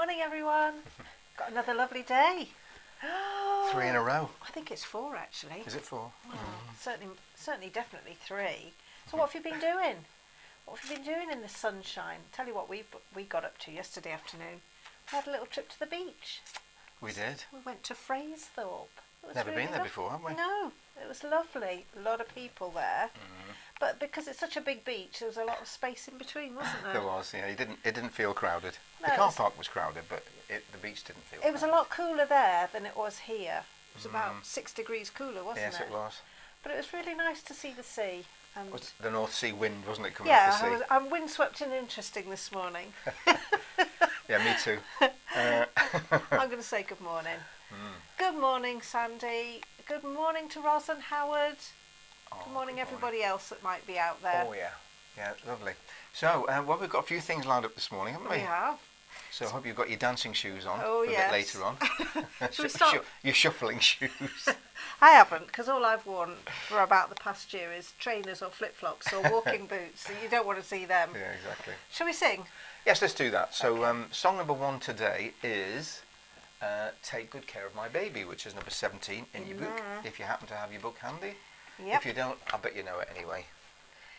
morning, everyone. Got another lovely day. 3 in a row. I think it's 4 actually. Is it 4? Certainly, definitely 3. So what have you been doing? What have you been doing in the sunshine? Tell you what we got up to yesterday afternoon. We had a little trip to the beach. We did. We went to Fraserthorpe. Never been there before, have we? No, it was lovely. A lot of people there. But because it's such a big beach, there was a lot of space in between, wasn't there? There was, yeah. It didn't feel crowded. No, the car park was crowded, but the beach didn't feel crowded. It was a lot cooler there than it was here. It was about 6 degrees cooler, wasn't it? Yes, it was. But it was really nice to see the sea. And was the North Sea wind, wasn't it, coming off the sea? I'm windswept and interesting this morning. Yeah, me too. I'm going to say good morning. Good morning, Sandy. Good morning to Ros and Howard. Good morning, everybody else that might be out there. Oh, yeah. Yeah, lovely. So, well, we've got a few things lined up this morning, haven't we? We have. So I hope you've got your dancing shoes on Oh, a bit later on. Should we start? Your shuffling shoes. I haven't, because all I've worn for about the past year is trainers or flip-flops or walking boots, so you don't want to see them. Yeah, exactly. Shall we sing? Yes, let's do that. So song number 1 today is Take Good Care of My Baby, which is number 17 in your book, if you happen to have your book handy. Yep. If you don't, I bet you know it anyway.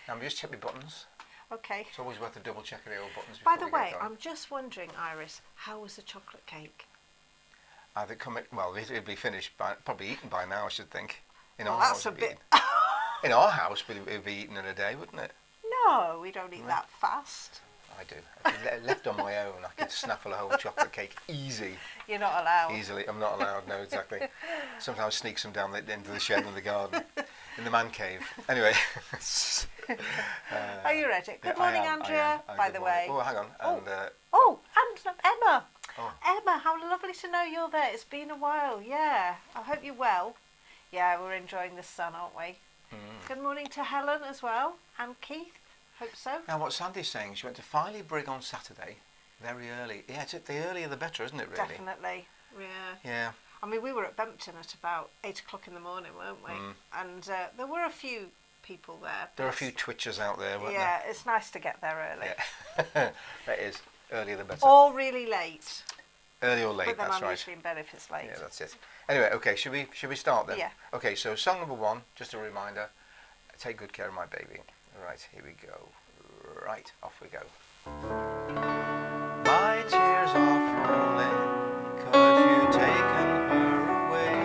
Now, just check my buttons. Okay. It's always worth a double check of the old buttons By before the we way, get going. I'm just wondering, Iris, how was the chocolate cake? Well, it'll be finished, probably eaten by now, I should think. Well, that's a bit... In our house, it would be eaten in a day, wouldn't it? No, we don't eat that fast. I do. If left on my own, I could snaffle a whole chocolate cake easy. You're not allowed. Easily. I'm not allowed, no, exactly. Sometimes sneak some down the end of the shed in the garden, in the man cave. Anyway. Are you ready? Good morning, Andrea, by the way. Oh, hang on. And, and Emma. Oh. Emma, how lovely to know you're there. It's been a while, yeah. I hope you're well. Yeah, we're enjoying the sun, aren't we? Good morning to Helen as well, and Keith. Hope so. Now, what Sandy's saying, she went to Filey Brig on Saturday, very early. Yeah, the earlier the better, isn't it, really? Definitely, yeah. Yeah. I mean, we were at Bempton at about 8 o'clock in the morning, weren't we? And there were a few people there. There are a few twitchers out there, weren't there? Yeah, it's nice to get there early. Yeah. That is. Earlier the better. Or really late. Early or late, but then that's I'm right. usually in bed if it's late. Yeah, that's it. Anyway, okay, should we start then? Yeah. Okay, so song number 1, just a reminder, Take Good Care of My Baby. Right, here we go. Right, off we go. My tears are falling, 'cause you've taken her away.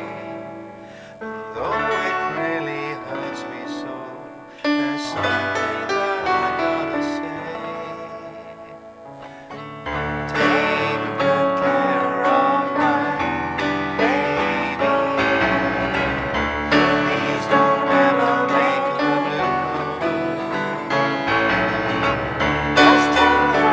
And though it really hurts me so, there's something that I gotta say. Take good care of my baby. Please don't ever make her blue. Just tell her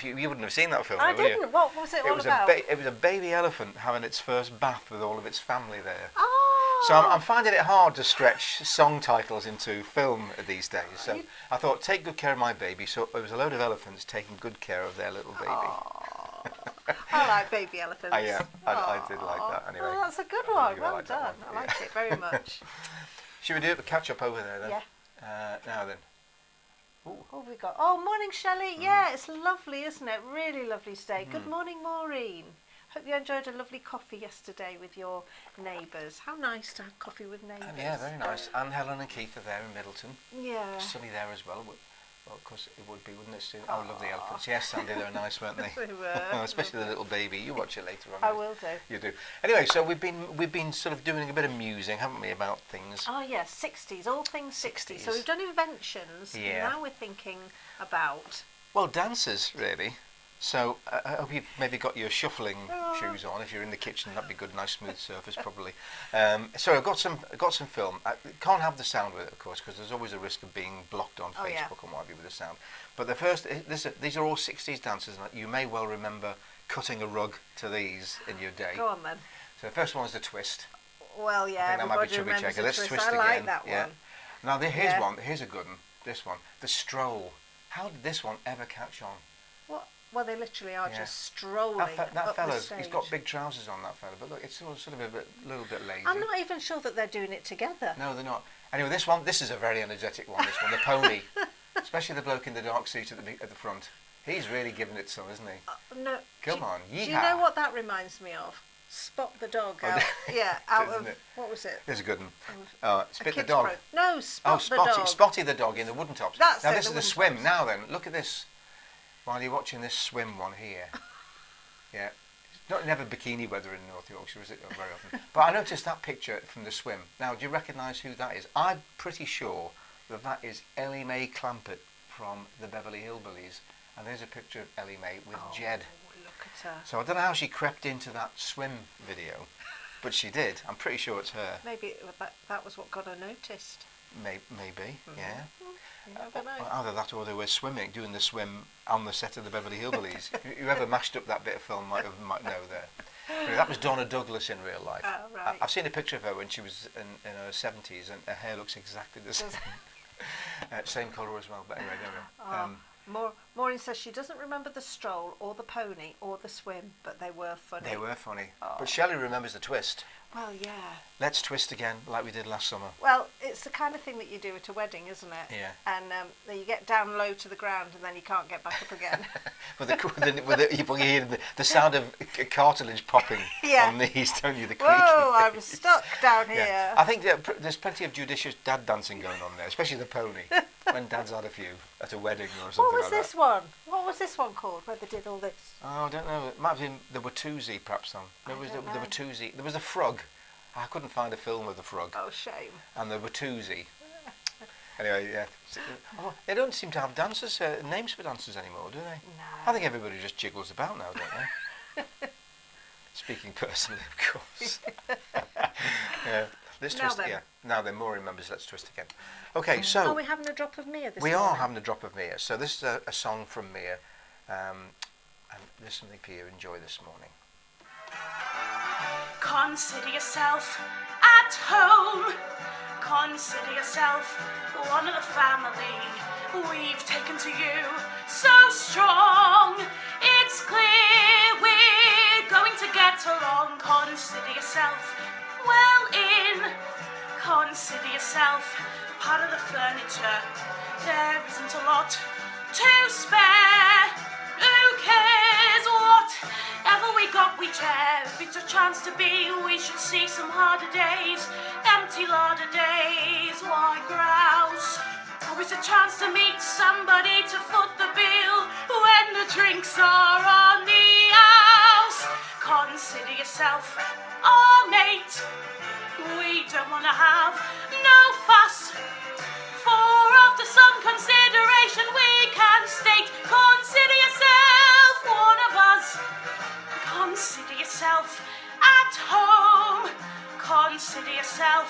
if you wouldn't have seen that film. I would you? didn't. What was it all about? It was a baby elephant having its first bath with all of its family there. Oh. So I'm finding it hard to stretch song titles into film these days. So I thought, take good care of my baby. So it was a load of elephants taking good care of their little baby. I like baby elephants. I did like that anyway. Oh, that's a good one. You Well like that done. one, I like it very much. Should we do it? Catch up over there then? Yeah. Now then. What have we got? Oh, morning, Shelley. Yeah, it's lovely, isn't it? Really lovely stay. Good morning, Maureen. Hope you enjoyed a lovely coffee yesterday with your neighbours. How nice to have coffee with neighbours. Yeah, very nice. And Helen and Keith are there in Middleton. Yeah. Sunny there as well. Well, of course it would be, wouldn't it, Sue? Oh, lovely elephants. Yes, Sandy, they were nice, weren't they? They were. Especially the little baby. You watch it later on. I will do. You do. Anyway, so we've been sort of doing a bit of musing, haven't we, about things. Oh, yes, 60s, all things 60s. So 60s. we've done inventions. Yeah. Now we're thinking about... Well, dances, really. So I hope you've maybe got your shuffling shoes on. If you're in the kitchen, that'd be good, nice smooth surface, probably. So I've got some film. I can't have the sound with it, of course, because there's always a risk of being blocked on Facebook and what have you with the sound. But the first, these are all 60s dances, and you may well remember cutting a rug to these in your day. Go on then. So the first one is the twist. Well, yeah, I think that might be everybody chubby remembers checker. the Let's twist. twist I again. like that Yeah. one. Now here's one. Here's a good one. This one, the stroll. How did this one ever catch on? What? Well, they literally are Yeah. just strolling That up the fella's, stage. he's got big trousers on, that fella, but look, it's sort of a little bit lazy. I'm not even sure that they're doing it together. No, they're not. Anyway, this is a very energetic one, this one, the pony. Especially the bloke in the dark suit at the front. He's really giving it some, isn't he? No. Come on, yeehaw. Do you know what that reminds me of? Spot the dog out. Out of, what was it? There's a good one. Spit the Kids dog. No, Spot the dog. Spotty the dog in the wooden tops. That's now it, this the is the wooden swim. tops. Now then, look at this. While you're watching this swim one here. Yeah. It's never bikini weather in North Yorkshire, is it? Very often. But I noticed that picture from the swim. Now, do you recognise who that is? I'm pretty sure that is Ellie Mae Clampett from the Beverly Hillbillies. And there's a picture of Ellie Mae with Jed. Look at her. So I don't know how she crept into that swim video, but she did. I'm pretty sure it's her. Maybe that was what got her noticed. Maybe, yeah. You never know. Either that or they were doing the swim on the set of the Beverly Hillbillies. Whoever mashed up that bit of film might know there. Anyway, that was Donna Douglas in real life. Oh, right. I've seen a picture of her when she was in her 70s, and her hair looks exactly the same. Same colour as well, but anyway, there we go. Maureen says she doesn't remember the stroll or the pony or the swim, but they were funny. They were funny. Oh. But Shelley remembers the twist. Well, yeah. Let's twist again, like we did last summer. Well, it's the kind of thing that you do at a wedding, isn't it? Yeah. And you get down low to the ground and then you can't get back up again. You hear the sound of cartilage popping on these, don't you? The creaking. Whoa, I'm stuck down here. Yeah. I think there's plenty of judicious dad dancing going on there, especially the pony, when dad's had a few at a wedding or something like that. What was this one? What was this one called, where they did all this? Oh, I don't know. It might have been the Watusi, perhaps. There was the Watusi. There was the frog. I couldn't find a film of the frog. Oh, shame. And the Watusi. Anyway, yeah. They don't seem to have dancers, names for dancers anymore, do they? No. I think everybody just jiggles about now, don't they? Speaking personally, of course. Yeah. Let's Now twist. then. Yeah. Now then, Maureen remembers. Let's twist again. Okay, so Are we having a drop of Mia this we morning? are having a drop of Mia. So this is a song from Mia, and there's something for you. Enjoy this morning. Consider yourself at home. Consider yourself one of the family. We've taken to you so strong. It's clear we're going to get along. Consider yourself well in. Consider yourself part of the furniture. There isn't a lot to spare. Who cares whatever we got, we share. If it's a chance to be, we should see some harder days. Empty larder days, why grouse? Always a chance to meet somebody to foot the bill when the drinks are on the house. Consider yourself our mate. We don't want to have no fuss. For after some consideration we can state, consider yourself one of us. Consider yourself at home. Consider yourself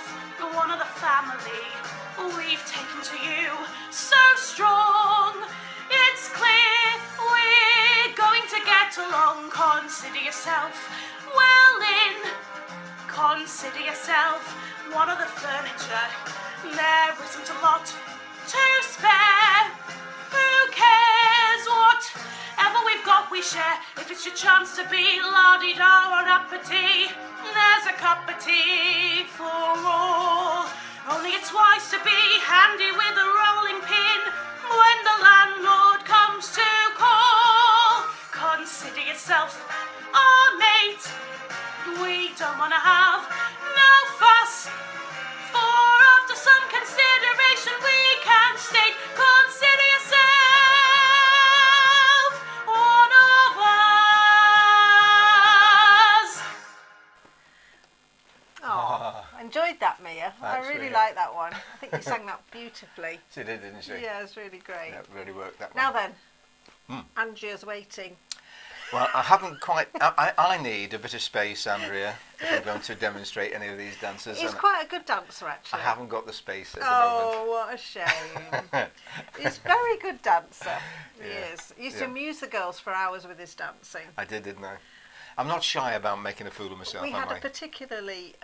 one of the family. We've taken to you so strong. It's clear we're along. Consider yourself well in. Consider yourself one of the furniture. There isn't a lot to spare. Who cares? Whatever we've got, we share. If it's your chance to be la-di-da or uppity, there's a cup of tea for all. Only it's wise to be handy with a rolling pin when the landlord comes to call. Consider yourself our mate. We don't want to have no fuss, for after some consideration we can state, consider yourself one of us. Oh, I enjoyed that, Mia. I Thanks, really Mia. like that one. I think you sang that beautifully. She did, didn't she? Yeah, it's really great. Yeah, it really worked, that one. Now then, Andrea's waiting. Well, I haven't quite... I need a bit of space, Andrea, if I'm going to demonstrate any of these dances. He's and quite a good dancer, I actually. haven't got the space at the Oh, what a shame. He's a very good dancer. He Yeah. is. He used Yeah. to amuse the girls for hours with his dancing. I did, didn't I? I'm not shy about making a fool of myself, We am had I? a particularly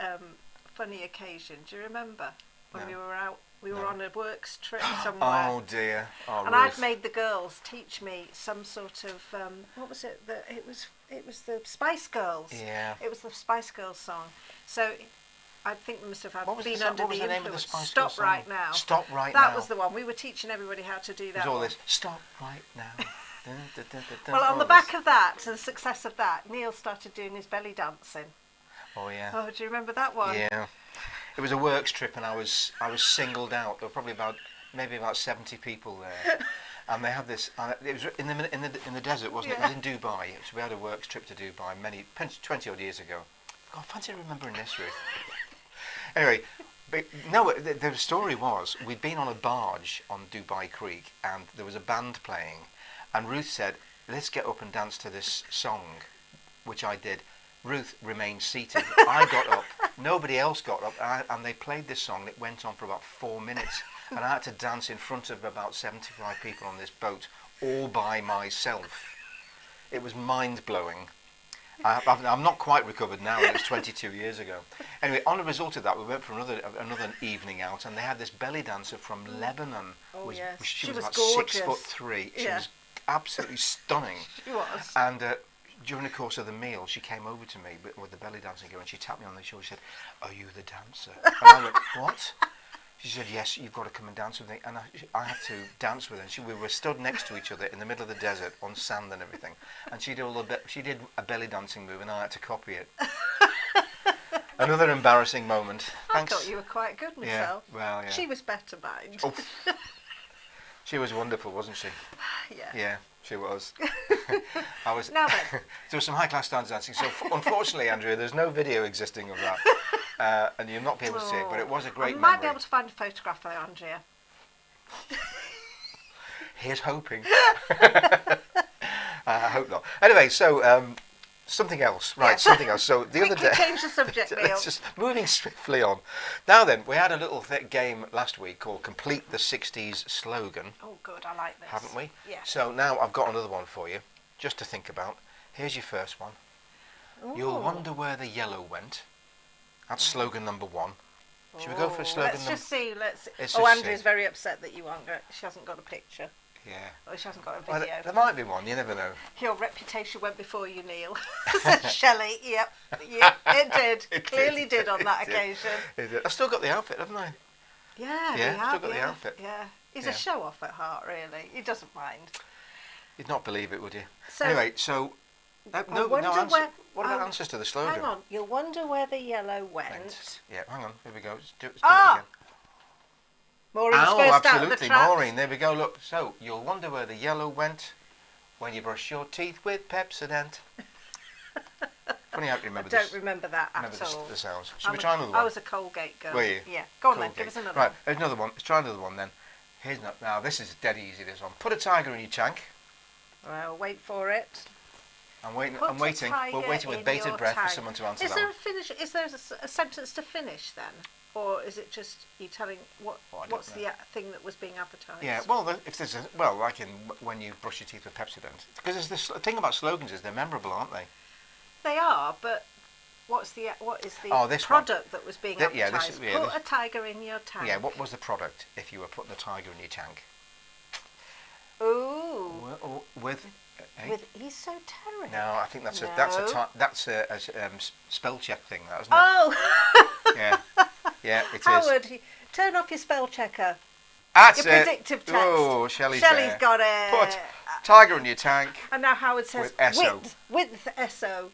funny occasion. Do you remember when No. we were out? We were No. on a works trip somewhere. Oh, dear. Oh, And Ruth. I'd made the girls teach me some sort of what was it? It was the Spice Girls. Yeah. It was the Spice Girls song. So I think we must have What was been the, under what was the the name of the influence. Spice Stop Girls song? right now. Stop right That now. was the one. We were teaching everybody how to do It that was all one. this. Stop right now. Dun, dun, dun, dun, dun, Well, on all the of back this. of that, to the success of that, Neil started doing his belly dancing. Oh, yeah. Oh, do you remember that one? Yeah. It was a works trip, and I was singled out. There were probably maybe about 70 people there, and they had this. It was in the desert, wasn't it? It was in Dubai. So we had a works trip to Dubai 20 odd years ago. God, I fancy remembering this, Ruth. Anyway, but no, the story was we'd been on a barge on Dubai Creek, and there was a band playing, and Ruth said, "Let's get up and dance to this song," which I did. Ruth remained seated. I got up. Nobody else got up, and they played this song. It went on for about 4 minutes, and I had to dance in front of about 75 people on this boat, all by myself. It was mind-blowing. I'm not quite recovered now. It was 22 years ago. Anyway, on the result of that, we went for another evening out, and they had this belly dancer from Lebanon. Oh, yes. She She was was about gorgeous. 6'3". She Yeah. was absolutely stunning. She was. And during the course of the meal, she came over to me with the belly dancing girl, and she tapped me on the shoulder. She said, "Are you the dancer?" And I went, "What?" She said, "Yes, you've got to come and dance with me." And I had to dance with her. And we were stood next to each other in the middle of the desert on sand and everything. And she did a belly dancing move, and I had to copy it. Another embarrassing moment. I thought you were quite good myself. Yeah, well, yeah. She was better, mind. Oh. She was wonderful, wasn't she? Yeah. Yeah, she was. I was. Now then. There was some high-class dance dancing. So unfortunately, Andrea, there's no video existing of that, and you'll not be able to see it. But it was a great I might be memory. able to find a photograph of it, Andrea. Here's hoping. I hope not. Anyway, so something else, right? Yeah. Something else. So the other Quickly day. change the subject, Neil. Let's just moving swiftly on. Now then, we had a little game last week called "Complete the '60s Slogan," Oh, good. I like this. haven't we? Yeah. So now I've got another one for you, just to think about. Here's your first one. You'll Ooh. wonder where the yellow went. That's slogan number one. Should we go for Oh, slogan let's number? just see. Let's. Let's Oh, just Andrea's see. very upset that you aren't. She hasn't got a picture. Yeah. Or she hasn't got a Well, video. there might be one. You never know. Your reputation went before you, Neil. Said Shelley. Yep. Yep. It did. It Clearly did on that It did. occasion. I've still got the outfit, haven't I? Yeah. Yeah, we have, still got the yeah. outfit. Yeah. He's Yeah. a show off at heart, really. He doesn't mind. You'd not believe it, would you? So, Anyway, so no wonder answer. where- What about answers to the slogan? hang on. You'll wonder where the yellow went. Yeah, hang on. Here we go. Let's do it Ah! again. Maureen's Oh, first out of the absolutely, traps. Maureen. There we go. Look. So you'll wonder where the yellow went when you brush your teeth with Pepsodent. Funny how you remember Don't this. remember that at Remember all. the sounds. Should we I'm try a- another one? I was a Colgate girl. Were you? Yeah. Go on then. Colgate. Give us another Right. one. There's another one. Let's try another one then. Here's now. This is dead easy. This one. Put a tiger in your tank. Well, wait for it. I'm waiting. Put I'm waiting. a tiger We're waiting with in bated your breath for tank. someone to answer Is that there one. a finish? Is there a sentence to finish then, or is it just you telling I don't what's know. the thing that was being advertised? Yeah, well, if there's like in when you brush your teeth with Pepsodent, because there's this thing about slogans is they're memorable, aren't they? They are, but what is the This product that was being yeah, advertised? Put a tiger in your tank. Yeah, what was the product if you were putting a tiger in your tank? Ooh. With esoteric. No, I think that's No. a spell check thing, that isn't it? Oh. Yeah, it is. Howard, turn off your spell checker. That's Your it. predictive text. Oh, Shelley's got it. Put tiger in your tank. And now Howard says With SO. with SO.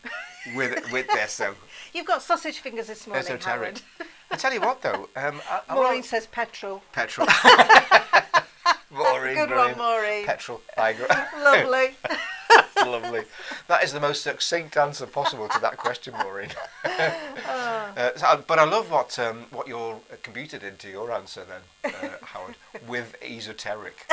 with SO. You've got sausage fingers this morning, Esoteric. Howard. I tell you what, though. Maureen says petrol. Petrol. Maureen. Good one, Maureen. Petrol. Tiger. Lovely. Lovely. That is the most succinct answer possible to that question, Maureen. But I love what your computer did to your answer then, Howard, with esoteric.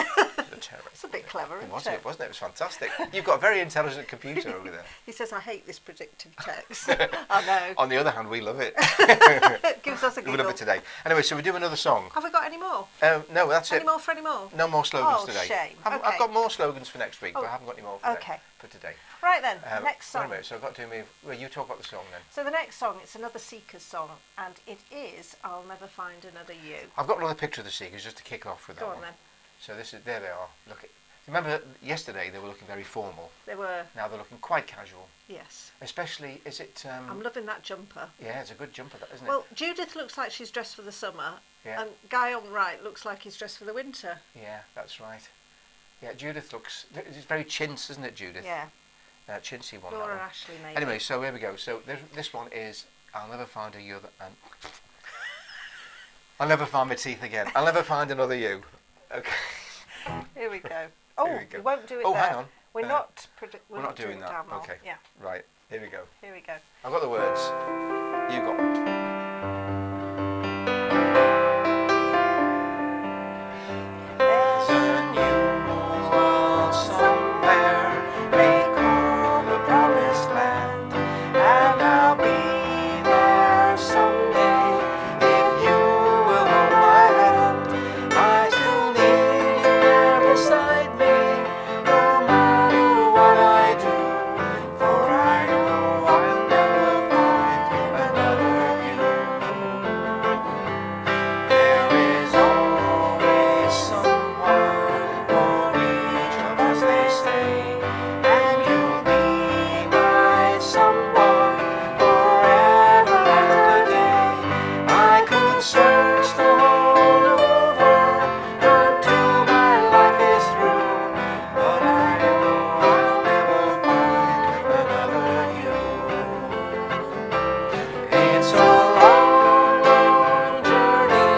It's a bit clever, isn't Wasn't it? It was fantastic. You've got a very intelligent computer over there. He says, I hate this predictive text. I know. On the other hand, we love it. It gives us a We giggle. love it today. Anyway, so we do another song. Have we got any more? No, that's Any it. more for any more? No more slogans Oh, today. shame. I've Okay. got more slogans for next week, but Oh, I haven't got any more for today. Right then, next Wait song. a minute, so I've got to do me. Well, you talk about the song then. So the next song, it's another Seekers song, and it is I'll Never Find Another You. I've got another picture of the Seekers just to kick off with that Go on one. then. So there they are. Remember yesterday they were looking very formal. They were, Now they're looking quite casual. yes. Especially, is it? I'm loving that jumper. Yeah, it's a good jumper, that isn't Well, Judith looks like she's dressed for the summer, Yeah. and Guy on the right looks like he's dressed for the winter. it? Yeah, that's right. Yeah, Judith looks. It's very chintz, isn't it, Judith? Yeah, Chintzy one. that Laura one. Ashley maybe. Anyway, so here we go. So this one is I'll never find a you. I'll never find my teeth again. I'll never find another you. Okay. Here we go. Oh, Here we go. we won't do it Oh, there. hang on. We're We're not doing that. down more. Okay. Yeah, Right. Here we go. here we go. I've got the words. You got them. There's a new world somewhere they call the promised land, and I'll be there someday if you will hold my hand. I still need you there beside me, no matter what I do, for I know I'll never find another you. There is always someone for each of us, they say, and you'll be my someone forever and a day. I could search the world over until my life is through, but I know I'll never find another you. It's a long, long journey,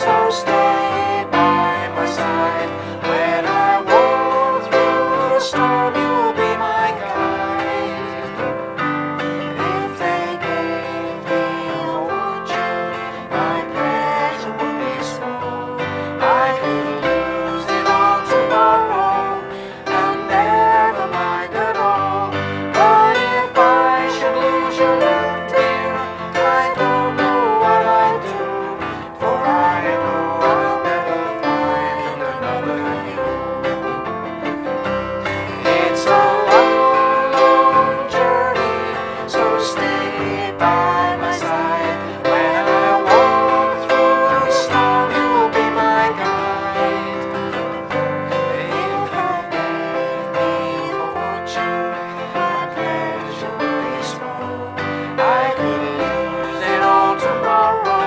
so stay by my side. When I walk through the storm, you'll be my guide. If they gave me a fortune, my pleasure would be small. I could lose it all tomorrow, and never mind at all. But if I should lose your love, dear, I don't know what I'd do, for I know I'll never find another you. It's a long, long journey, so stay by my side. When I walk through the storm, you'll be my guide. If you gave me a fortune, my pleasure would be small. I could lose it all tomorrow,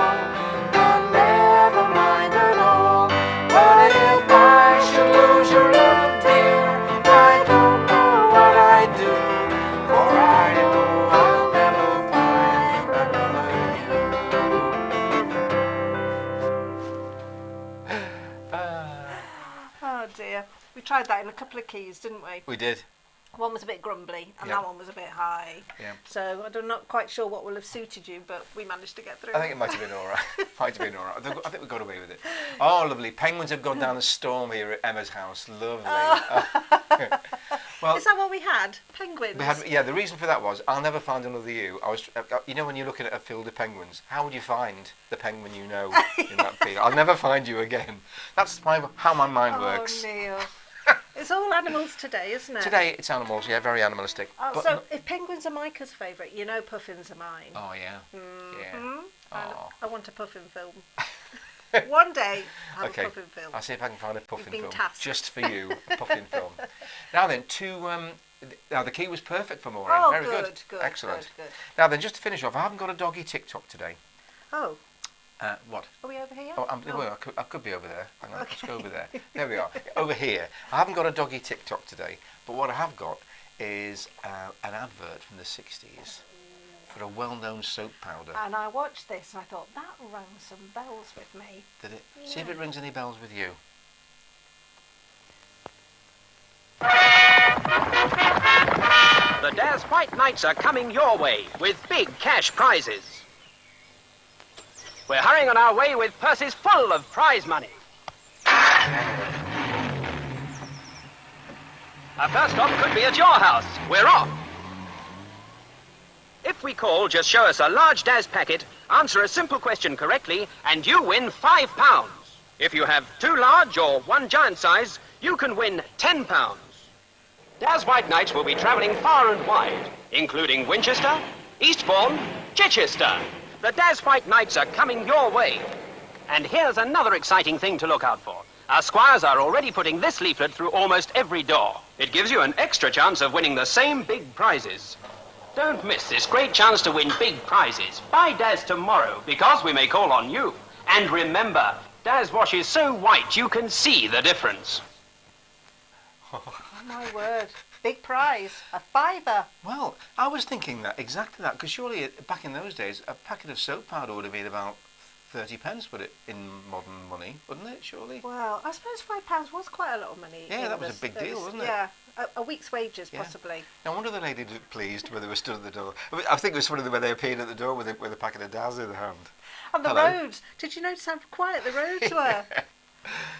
and never mind at all. But if I should lose your love, dear, I don't know what I'd do, for I know I'll never find another you. Oh dear. We tried that in a couple of keys, didn't we? We did. One was a bit grumbly, and Yeah. that one was a bit high. Yeah. So I'm not quite sure what will have suited you, but we managed to get through. I think it might have been all right. Might have been all right. I think we got away with it. Oh, lovely. Penguins have gone down the storm here at Emma's house. Lovely. Well, is that what we had? Penguins? yeah, the reason for that was I'll never find another you. I was, you know, when you're looking at a field of penguins, how would you find the penguin you know in that field? I'll never find you again. That's how my mind works. Oh, Neil. It's all animals today, isn't it? Today it's animals, yeah, very animalistic. Oh, so if penguins are Micah's favourite, you know puffins are mine. Oh yeah, yeah. Oh. I want a puffin film. One day, I'll have a puffin film. I'll see if I can find a puffin film tasked. just for you, a puffin film. Now then, now the key was perfect for Maureen. Oh, very good. Excellent. Good. Now then, just to finish off, I haven't got a doggy TikTok today. Oh. What? Are we over here? Well, I could be over there. Hang on, let's go over there. There we are. Over here. I haven't got a doggy TikTok today, but what I have got is an advert from the 60s for a well-known soap powder. And I watched this and I thought, that rang some bells with me. Did it? Yeah. See if it rings any bells with you. The Daz White Nights are coming your way with big cash prizes. We're hurrying on our way with purses full of prize money. Our first stop could be at your house. We're off. If we call, just show us a large Daz packet, answer a simple question correctly, and you win £5. If you have 2 large or 1 giant size, you can win £10. Daz White Nights will be travelling far and wide, including Winchester, Eastbourne, Chichester. The Daz White Nights are coming your way. And here's another exciting thing to look out for. Our squires are already putting this leaflet through almost every door. It gives you an extra chance of winning the same big prizes. Don't miss this great chance to win big prizes. Buy Daz tomorrow, because we may call on you. And remember, Daz wash is so white you can see the difference. Oh my word. Big prize. A £5. Well, I was thinking exactly that, because surely back in those days, a packet of soap powder would have been about 30 pence, would it, in modern money, wouldn't it, surely? Well, I suppose £5 was quite a lot of money. Yeah, that was a big deal, wasn't it? Yeah, a week's wages, possibly. No wonder the lady looked pleased when they were stood at the door. I think it was funny when they appeared at the door with a packet of Daz in their hand. And the roads. Did you notice how quiet the roads were?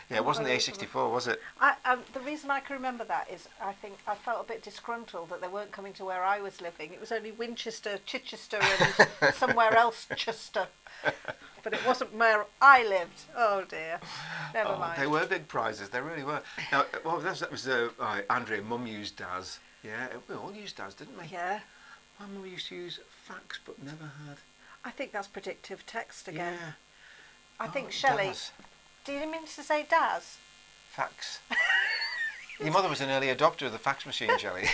Yeah, it wasn't the A64, was it? The reason I can remember that is I think I felt a bit disgruntled that they weren't coming to where I was living. It was only Winchester, Chichester and somewhere else, Chester. But it wasn't where I lived. Oh dear. Never mind. They were big prizes, they really were. Now, well, that was Andrea, Mum used Daz. Yeah, we all used Daz, didn't we? Yeah. My mum used to use fax, but never had. I think that's predictive text again. Yeah. I think Shelley. Daz. Did you mean to say Daz? Fax. Your mother was an early adopter of the fax machine, Shelley.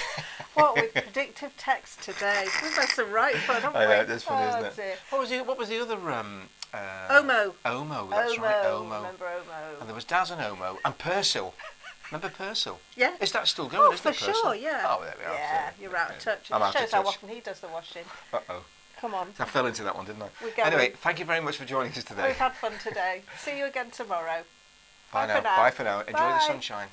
What with predictive text today? We've had some right fun, haven't we? I know, that's funny, isn't it? Dear. What was the other? Omo. Omo, that's right, Omo. Remember Omo? And there was Daz and Omo and Persil. Remember Persil? Yeah. Is that still going? For sure, yeah. Oh, there we are. Yeah, you're out of touch. I'm It out of shows how touch. often he does the washing. Uh-oh. Come on. I fell into that one, didn't I? We're going. Anyway, thank you very much for joining us today. We've had fun today. See you again tomorrow. Bye now. Bye for now. Enjoy the sunshine.